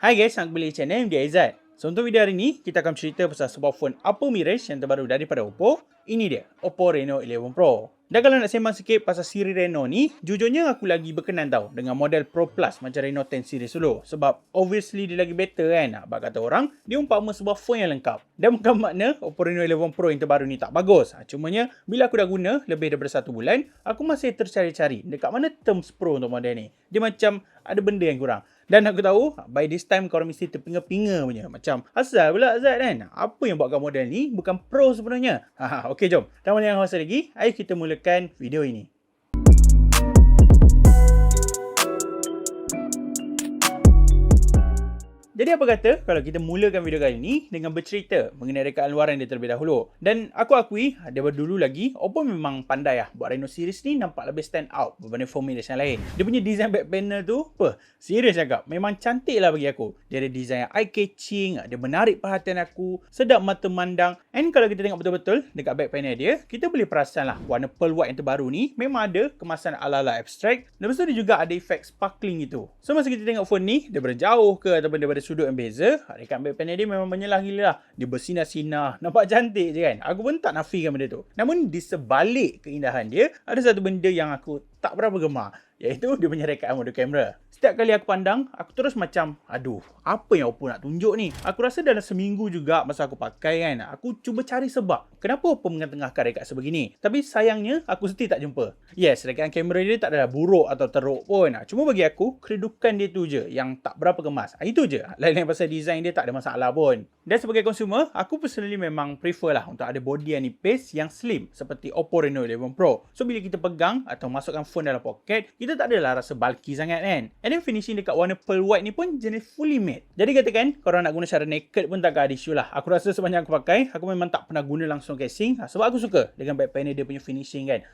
Hai guys, selamat kembali ke channel MD Aizat. So untuk video hari ni, kita akan cerita pasal sebuah phone Upper mid-range yang terbaru daripada Oppo. Ini dia, Oppo Reno 11 Pro. Dan kalau nak sembang sikit pasal siri Reno ni, jujurnya aku lagi berkenan tau dengan model Pro Plus macam Reno 10 series dulu. Sebab obviously dia lagi better kan. Bak kata orang, dia umpama sebuah phone yang lengkap. Dan bukan makna Oppo Reno 11 Pro yang terbaru ni tak bagus. Cumanya, bila aku dah guna lebih daripada 1 bulan, aku masih tercari-cari dekat mana terms Pro untuk model ni. Dia macam ada benda yang kurang. Dan aku tahu, by this time korang mesti terpinga-pinga punya. Macam, asal pula Azad kan? Apa yang buatkan model ni bukan Pro sebenarnya? Okey jom. Tanpa yang masa lagi, ayo kita mulakan video ini. Jadi apa kata kalau kita mulakan video kali ni dengan bercerita mengenai rekaan luaran dia terlebih dahulu. Dan aku akui, daripada dulu lagi, Oppo memang pandai buat Reno series ni nampak lebih stand out berbanding phone mid yang lain. Dia punya design back panel tu, serius cakap, memang cantik lah bagi aku. Dia ada design yang eye-catching, dia menarik perhatian aku, sedap mata mandang. And kalau kita tengok betul-betul dekat back panel dia, kita boleh perasan lah warna pearl white yang terbaru ni memang ada kemasan ala-ala abstract. Lepas tu dia juga ada efek sparkling gitu. So masa kita tengok phone ni, daripada jauh ke ataupun daripada sudut yang beza, rekaan back panel dia memang menyelah gila lah. Dia bersinar-sinar, nampak cantik je kan. Aku pun tak nafikan benda tu. Namun di sebalik keindahan dia, ada satu benda yang aku tak berapa gemar, iaitu dia punya rekaan mode kamera. Setiap kali aku pandang, aku terus macam, aduh, apa yang Oppo nak tunjuk ni? Aku rasa dalam seminggu juga masa aku pakai kan, aku cuba cari sebab kenapa Oppo mengetengahkan rekaan sebegini. Tapi sayangnya, aku still tak jumpa. Yes, rekaan kamera dia tak adalah buruk atau teruk pun. Cuma bagi aku, kedudukan dia tu je yang tak berapa kemas. Itu je. Lain-lain pasal design dia tak ada masalah pun. Dan sebagai consumer, aku personally memang prefer lah untuk ada body yang nipis, yang slim seperti Oppo Reno 11 Pro. So bila kita pegang atau masukkan phone dalam poket, kita tak adalah rasa bulky sangat kan. And then finishing dekat warna pearl white ni pun jenis fully matte. Jadi katakan korang nak guna secara naked pun takkan ada isu lah. Aku rasa sepanjang aku pakai, aku memang tak pernah guna langsung casing sebab aku suka dengan back panel dia punya finishing kan.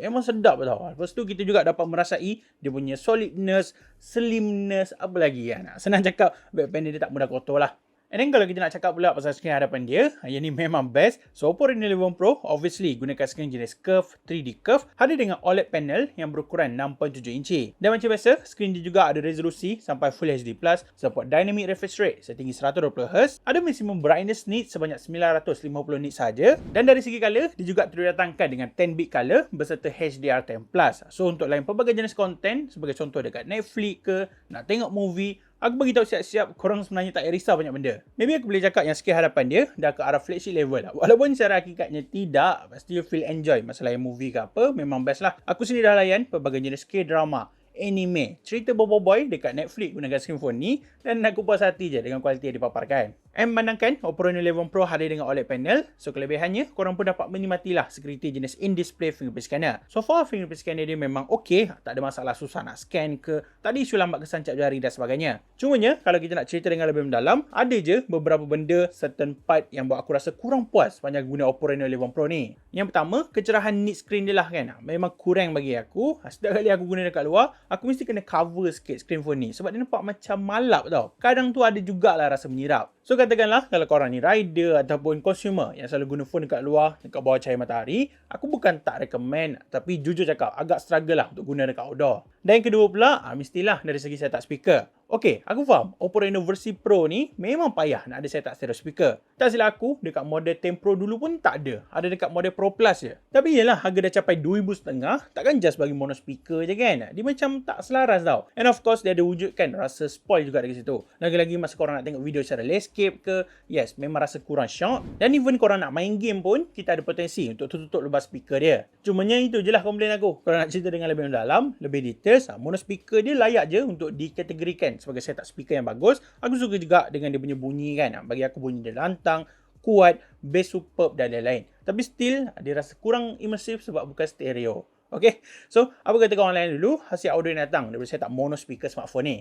Memang sedap tau. Lepas tu kita juga dapat merasai dia punya solidness, slimness, apa lagi kan. Senang cakap, back panel dia tak mudah kotor lah. And then kalau kita nak cakap pula pasal skrin hadapan dia, yang ni memang best. So Oppo Reno 11 Pro obviously gunakan skrin jenis curve, 3D curve, hadir dengan OLED panel yang berukuran 6.7 inci. Dan macam biasa, skrin dia juga ada resolusi sampai Full HD+, support dynamic refresh rate setinggi 120Hz, ada maximum brightness nits sebanyak 950 nits saja. Dan dari segi color, dia juga terdatangkan dengan 10-bit color berserta HDR10+. So untuk lain pelbagai jenis konten, sebagai contoh dekat Netflix ke, nak tengok movie, aku bagi tahu siap-siap korang sebenarnya tak payah risau banyak benda. Maybe aku boleh cakap yang skrin hadapan dia dah ke arah flagship level lah. Walaupun secara hakikatnya tidak, pasti you feel enjoy masa layan movie ke apa, memang best lah. Aku sendiri dah layan pelbagai jenis K-drama, anime, cerita boboiboy dekat Netflix gunakan screen phone ni, dan aku puas hati je dengan kualiti yang dipaparkan. And memandangkan Oppo Reno 11 Pro hadir dengan OLED panel, so kelebihannya korang pun dapat menikmati lah security jenis in-display fingerprint scanner. So far fingerprint scanner dia memang okey, tak ada masalah susah nak scan ke, tak ada isu lambat kesan cap jari dan sebagainya. Cumanya kalau kita nak cerita dengan lebih mendalam, ada je beberapa benda, certain part yang buat aku rasa kurang puas sepanjang guna Oppo Reno 11 Pro ni. Yang pertama, kecerahan nit screen dia lah kan, memang kurang bagi aku. Setiap kali aku guna dekat luar, aku mesti kena cover sikit screen phone ni sebab dia nampak macam malap tau. Kadang tu ada jugalah rasa menyirap. So katakanlah kalau korang ni rider ataupun consumer yang selalu guna phone dekat luar, dekat bawah cahaya matahari, aku bukan tak recommend, tapi jujur cakap agak struggle lah untuk guna dekat outdoor. Dan yang kedua pula, mestilah dari segi setup speaker. Okey, aku faham Oppo Reno versi Pro ni memang payah nak ada setup stereo speaker. Tak silap aku, dekat model 10 Pro dulu pun tak ada. Ada dekat model Pro Plus je. Tapi yelah, harga dah capai 2,500, takkan just bagi mono speaker je kan. Dia macam tak selaras tau. And of course, dia ada wujudkan rasa spoil juga dekat situ. Lagi-lagi masa korang nak tengok video secara landscape ke, yes, memang rasa kurang shock. Dan even korang nak main game pun, kita ada potensi untuk tutup lebar speaker dia. Cumanya itu je lah komplain aku. Kalau nak cerita dengan lebih mendalam, lebih details, mono speaker dia layak je untuk dikategorikan sebagai setup speaker yang bagus. Aku suka juga dengan dia punya bunyi kan. Bagi aku bunyi dia lantang, kuat, bass superb dan lain-lain. Tapi still, dia rasa kurang immersive sebab bukan stereo. Okay, so apa kata korang lain dulu hasil audio yang datang daripada setup mono speaker smartphone ni.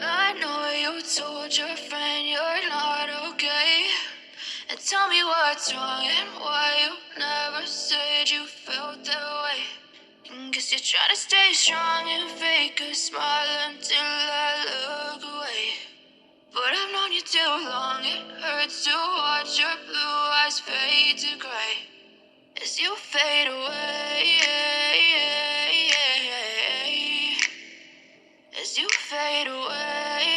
I know you told your friend you're not okay, and tell me what's wrong and why you never said you felt that way. Guess you're trying to stay strong and fake a smile until I look away. But I've known you too long, it hurts to watch your blue eyes fade to grey as you fade away. As you fade away.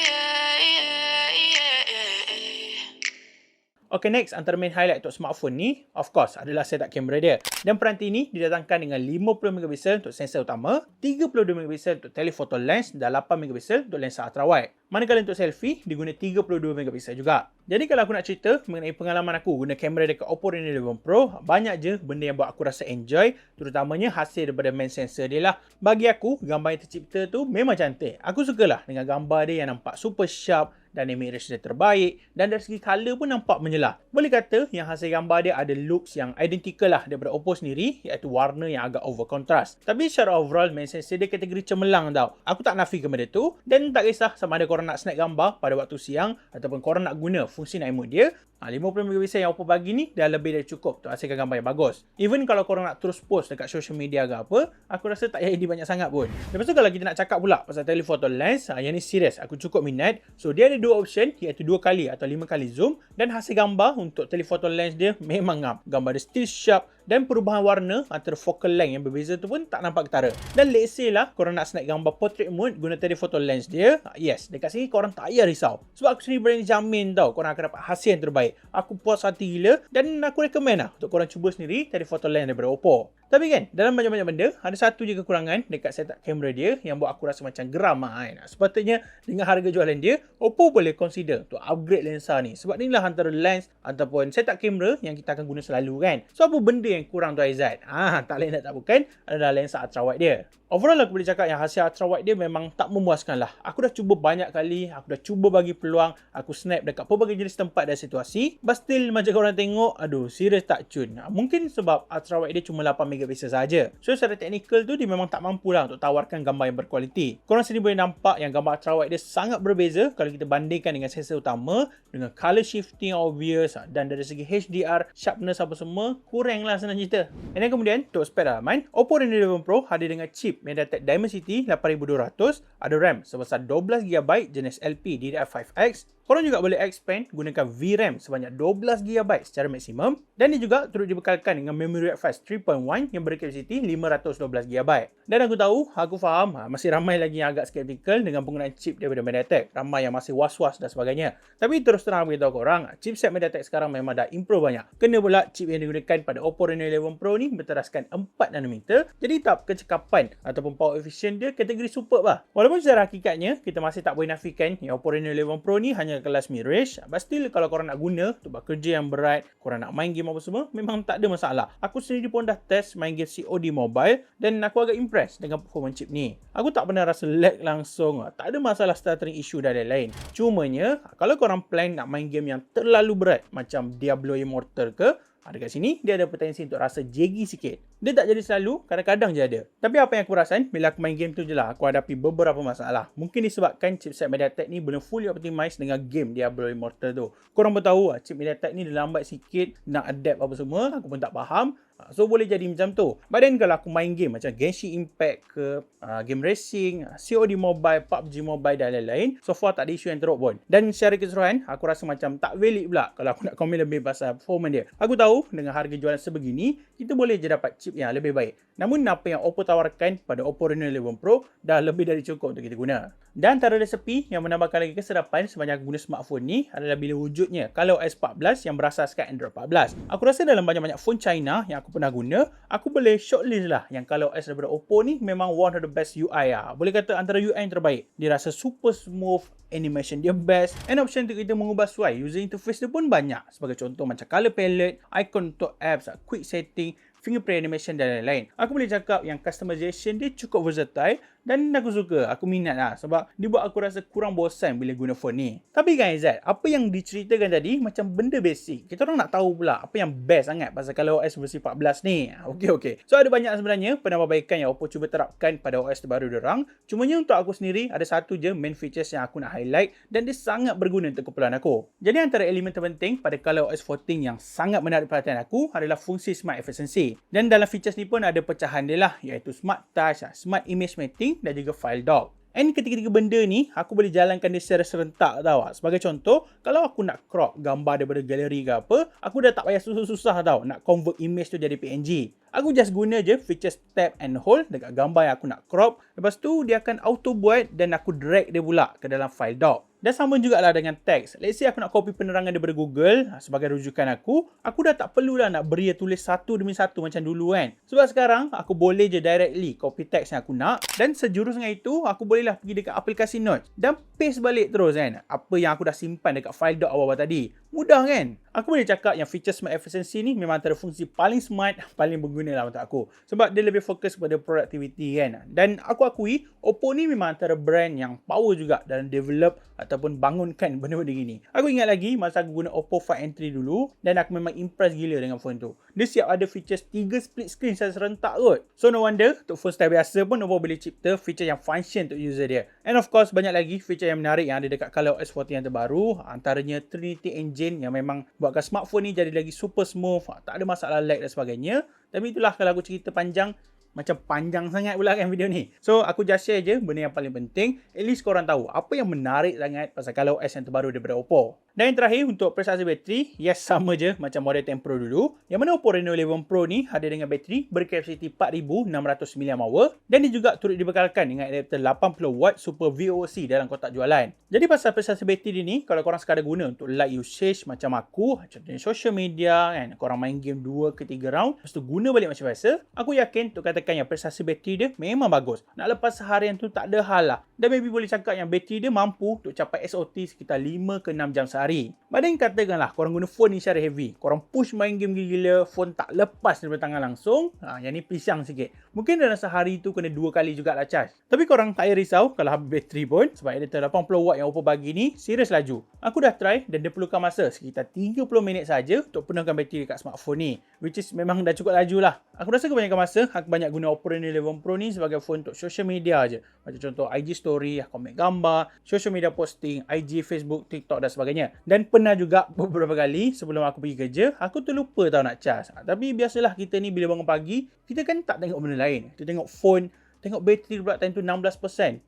Okay, next, antara main highlight untuk smartphone ni, of course, adalah setup kamera dia. Dan peranti ni didatangkan dengan 50MP untuk sensor utama, 32MP untuk telephoto lens dan 8MP untuk lensa ultrawide. Manakala untuk selfie, diguna 32MP juga. Jadi kalau aku nak cerita mengenai pengalaman aku guna kamera dekat Oppo Reno 11 Pro, banyak je benda yang buat aku rasa enjoy, terutamanya hasil daripada main sensor dia lah. Bagi aku, gambar yang tercipta tu memang cantik. Aku sukalah dengan gambar dia yang nampak super sharp dan image ratio dia terbaik, dan dari segi color pun nampak menyelah. Boleh kata yang hasil gambar dia ada looks yang identical lah daripada Oppo sendiri, iaitu warna yang agak over contrast. Tapi secara overall, main sensor dia kategori cemerlang tau. Aku tak nafikan benda tu, dan tak kisah sama ada korang nak snap gambar pada waktu siang ataupun korang nak guna fungsi night mode dia, 50MP yang Oppo bagi ni dah lebih dari cukup untuk hasilkan gambar yang bagus. Even kalau korang nak terus post dekat social media ke apa, aku rasa tak payah edit banyak sangat pun. Lepas tu kalau kita nak cakap pula pasal telephoto lens, yang ni serius aku cukup minat. So dia ada dua option, iaitu 2 kali atau 5 kali zoom, dan hasil gambar untuk telephoto lens dia memang ngam. Gambar dia still sharp, dan perubahan warna antara focal length yang berbeza tu pun tak nampak ketara. Dan let's say lah korang nak snap gambar portrait mode guna telephoto lens dia, yes, dekat sini korang tak payah risau. Sebab aku sendiri berani jamin tau korang akan dapat hasil yang terbaik. Aku puas hati gila, dan aku recommend lah untuk korang cuba sendiri telephoto lens daripada Oppo. Tapi kan, dalam banyak-banyak benda, ada satu je kekurangan dekat setup kamera dia yang buat aku rasa macam geram lah kan. Sepatutnya dengan harga jualan dia, Oppo boleh consider untuk upgrade lensa ni. Sebab ni lah antara lens ataupun setup kamera yang kita akan guna selalu kan. So apa benda yang kurang tu Aizat? Tak lain tak bukan adalah lensa ultrawide dia. Overall aku boleh cakap yang hasil ultrawide dia memang tak memuaskan lah. Aku dah cuba banyak kali, aku dah cuba bagi peluang, aku snap dekat pelbagai jenis tempat dan situasi. But still macam korang tengok, aduh serius tak cun. Mungkin sebab ultrawide dia cuma 8MP saja. So secara teknikal tu dia memang tak mampu lah untuk tawarkan gambar yang berkualiti. Korang sendiri boleh nampak yang gambar ultrawide dia sangat berbeza kalau kita bandingkan dengan sensor utama, dengan color shifting obvious, dan dari segi HDR, sharpness apa semua, kurang lah senang cerita. And then kemudian, untuk spek dalaman, Oppo Reno 11 Pro hadir dengan chip MediaTek Dimensity 8200, ada RAM sebesar 12GB jenis LPDDR5X. Korang juga boleh expand gunakan VRAM sebanyak 12GB secara maksimum, dan dia juga turut dibekalkan dengan memory UFS 3.1 yang berkapasiti 512GB. Dan aku faham masih ramai lagi yang agak skeptikal dengan penggunaan chip daripada MediaTek. Ramai yang masih was-was dan sebagainya. Tapi terus terang beritahu korang, chipset MediaTek sekarang memang dah improve banyak. Kena pula chip yang digunakan pada Oppo Reno 11 Pro ni berteraskan 4nm, jadi tahap kecekapan ataupun power efficient dia kategori superb lah. Walaupun secara hakikatnya kita masih tak boleh nafikan yang Oppo Reno 11 Pro ni hanya kelas mid-range, but still kalau korang nak guna untuk buat kerja yang berat, korang nak main game apa semua, memang tak ada masalah. Aku sendiri pun dah test main game COD Mobile, dan aku agak impressed dengan performance chip ni. Aku tak pernah rasa lag langsung, tak ada masalah stuttering issue dan lain-lain. Cumanya, kalau korang plan nak main game yang terlalu berat macam Diablo Immortal ke, dekat sini dia ada potensi untuk rasa jaggy sikit. Dia tak jadi selalu, kadang-kadang je ada. Tapi apa yang aku rasain bila aku main game tu je lah, aku hadapi beberapa masalah. Mungkin disebabkan chipset MediaTek ni belum fully optimized dengan game Diablo Immortal tu. Korang pun tahu chip MediaTek ni dia lambat sikit nak adapt apa semua, aku pun tak faham. So boleh jadi macam tu. But then kalau aku main game macam Genshin Impact ke, game racing, COD Mobile, PUBG Mobile dan lain-lain, so far tak ada isu yang teruk pun. Dan secara keseluruhan, aku rasa macam tak valid pula kalau aku nak komen lebih pasal performance dia. Aku tahu dengan harga jualan sebegini, kita boleh je dapat chip yang lebih baik. Namun apa yang Oppo tawarkan pada Oppo Reno 11 Pro dah lebih dari cukup untuk kita guna. Dan antara resepi yang menambahkan lagi keserapan sebanyak guna smartphone ni adalah bila wujudnya ColorOS 14 yang berasaskan Android 14. Aku rasa dalam banyak-banyak phone China yang aku pernah guna, aku boleh shortlist lah yang ColorOS daripada Oppo ni memang one of the best UI lah. Boleh kata antara UI yang terbaik. Dia rasa super smooth, animation dia best, and option untuk kita mengubah UI user interface dia pun banyak. Sebagai contoh macam color palette, icon untuk apps, quick setting, fingerprint animation dan lain-lain. Aku boleh cakap yang customization dia cukup versatile, dan aku suka, aku minat lah sebab dia buat aku rasa kurang bosan bila guna phone ni. Tapi kan Izzat, apa yang diceritakan tadi macam benda basic. Kita orang nak tahu pula apa yang best sangat pasal ColorOS versi 14 ni. Okey. So ada banyak sebenarnya penambahbaikan yang Oppo cuba terapkan pada OS terbaru diorang. Cumanya untuk aku sendiri ada satu je main features yang aku nak highlight, dan dia sangat berguna untuk keperluan aku. Jadi antara elemen terpenting pada ColorOS 14 yang sangat menarik perhatian aku adalah fungsi Smart Efficiency. Dan dalam features ni pun ada pecahan dia lah, iaitu Smart Touch, Smart Image Mapping dan juga File Dock. And ketiga-tiga benda ni, aku boleh jalankan dia secara serentak tau. Sebagai contoh, kalau aku nak crop gambar daripada galeri ke apa, aku dah tak payah susah-susah tau nak convert image tu jadi PNG. Aku just guna je features tap and hold dekat gambar yang aku nak crop. Lepas tu, dia akan auto buat dan aku drag dia pula ke dalam File Dock. Dan sama jugalah dengan teks. Let's say aku nak copy penerangan daripada Google sebagai rujukan aku dah tak perlulah nak beri tulis satu demi satu macam dulu kan. Sebab sekarang aku boleh je directly copy teks yang aku nak, dan sejurus dengan itu aku bolehlah pergi dekat aplikasi Notes dan paste balik terus kan apa yang aku dah simpan dekat file doc awal tadi. Mudah kan? Aku boleh cakap yang feature Smart Efficiency ni memang antara fungsi paling smart, paling berguna lah untuk aku. Sebab dia lebih fokus kepada productivity kan. Dan aku akui, Oppo ni memang antara brand yang power juga dalam develop ataupun bangunkan benda-benda gini. Aku ingat lagi masa aku guna Oppo Find N3 dulu, dan aku memang impress gila dengan phone tu. Dia siap ada features 3 split screen secara serentak kot. So no wonder, untuk phone style biasa pun Oppo boleh cipta feature yang function untuk user dia. And of course, banyak lagi feature yang menarik yang ada dekat ColorOS 14 yang terbaru. Antaranya Trinity Engine yang memang buatkan smartphone ni jadi lagi super smooth, tak ada masalah lag dan sebagainya. Tapi itulah, kalau aku cerita panjang, macam panjang sangat pula kan video ni. So aku just share je benda yang paling penting. At least korang tahu apa yang menarik sangat pasal ColorOS yang terbaru daripada Oppo. Dan yang terakhir, untuk prestasi bateri, yes, sama je macam model 10 Pro dulu. Yang mana Oppo Reno 11 Pro ni ada dengan bateri berkapasiti 4600 mAh, dan dia juga turut dibekalkan dengan adapter 80W Super VOC dalam kotak jualan. Jadi pasal prestasi bateri ni, kalau korang sekadar guna untuk light usage macam aku, contohnya social media kan, korang main game 2 ke 3 round, lepas tu guna balik macam biasa, aku yakin untuk katakan yang prestasi bateri dia memang bagus. Nak lepas seharian tu tak ada hal lah. Dan maybe boleh cakap yang bateri dia mampu untuk capai SOT sekitar 5 ke 6 jam sehari. But then katakanlah korang guna phone ni secara heavy, korang push main game gila-gila, phone tak lepas daripada tangan langsung, yang ni pisang sikit. Mungkin dalam sehari tu kena 2 kali jugalah charge. Tapi korang tak payah risau kalau habis bateri pun, sebab adapter 80W yang Oppo bagi ni serius laju. Aku dah try dan dia perlukan masa sekitar 30 minit saja untuk penuhkan bateri dekat smartphone ni, which is memang dah cukup laju lah. Aku rasa kebanyakan masa aku banyak guna Oppo Reno 11 Pro ni sebagai phone untuk social media je. Macam contoh IG story, komen gambar, social media posting, IG, Facebook, TikTok dan sebagainya. Dan pernah juga beberapa kali sebelum aku pergi kerja, aku terlupa tau nak charge. Tapi biasalah kita ni bila bangun pagi, kita kan tak tengok benda lain. Kita tengok phone, tengok bateri pula time tu 16%.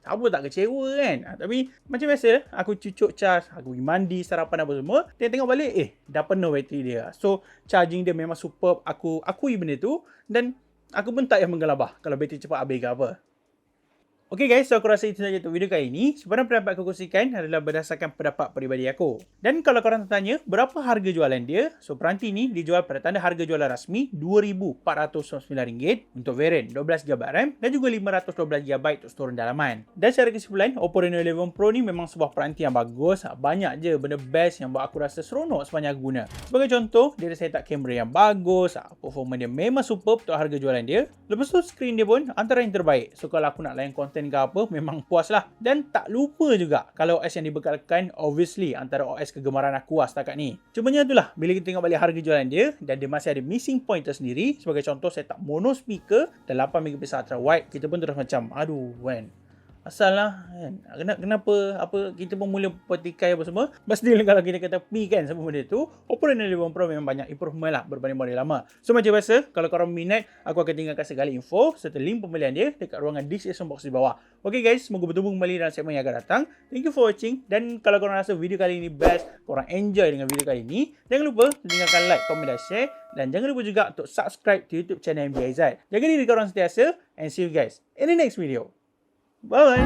Siapa tak kecewa kan? Tapi macam biasa, aku cucuk charge, aku pergi mandi, sarapan apa semua. Tengok balik, dah penuh bateri dia. So, charging dia memang superb. Aku akui benda tu, dan aku pun tak payah menggelabah kalau bateri cepat habis ke apa. Okay guys, so aku rasa itu saja untuk video kali ini. Sebenarnya pendapat aku kongsikan adalah berdasarkan pendapat peribadi aku. Dan kalau korang tanya berapa harga jualan dia, so peranti ni dijual pada tanda harga jualan rasmi RM2,499 untuk varian 12GB RAM dan juga 512GB untuk storage dalaman. Dan secara kesimpulan, Oppo Reno 11 Pro ni memang sebuah peranti yang bagus. Banyak je benda best yang buat aku rasa seronok sepanjang aku guna. Sebagai contoh, dia ada setup kamera yang bagus, performa dia memang superb untuk harga jualan dia. Lepas tu skrin dia pun antara yang terbaik. So kalau aku nak layan konten ke apa, memang puas lah. Dan tak lupa juga kalau OS yang dibekalkan obviously antara OS kegemaran aku lah setakat ni. Cumanya itulah, bila kita tengok balik harga jualan dia, dan dia masih ada missing point tersendiri. Sebagai contoh, setup mono speaker dan 8MP ultra wide, kita pun terus macam aduh kan, asal lah kan, kenapa kita pun mula petikai apa semua. But still, kalau kita kata pi kan semua benda tu, Oppo Reno 11 Pro memang banyak improvement lah berbanding model lama. So macam biasa, kalau korang minat, aku akan tinggalkan segala info serta link pembelian dia dekat ruangan description box di bawah. Okay guys, semoga bertemu kembali dalam segmen yang akan datang. Thank you for watching, dan kalau korang rasa video kali ini best, korang enjoy dengan video kali ini, jangan lupa tinggalkan like, komen dan share, dan jangan lupa juga untuk subscribe to YouTube channel MD Aizat. Jaga diri korang sentiasa, and see you guys in the next video. Bye.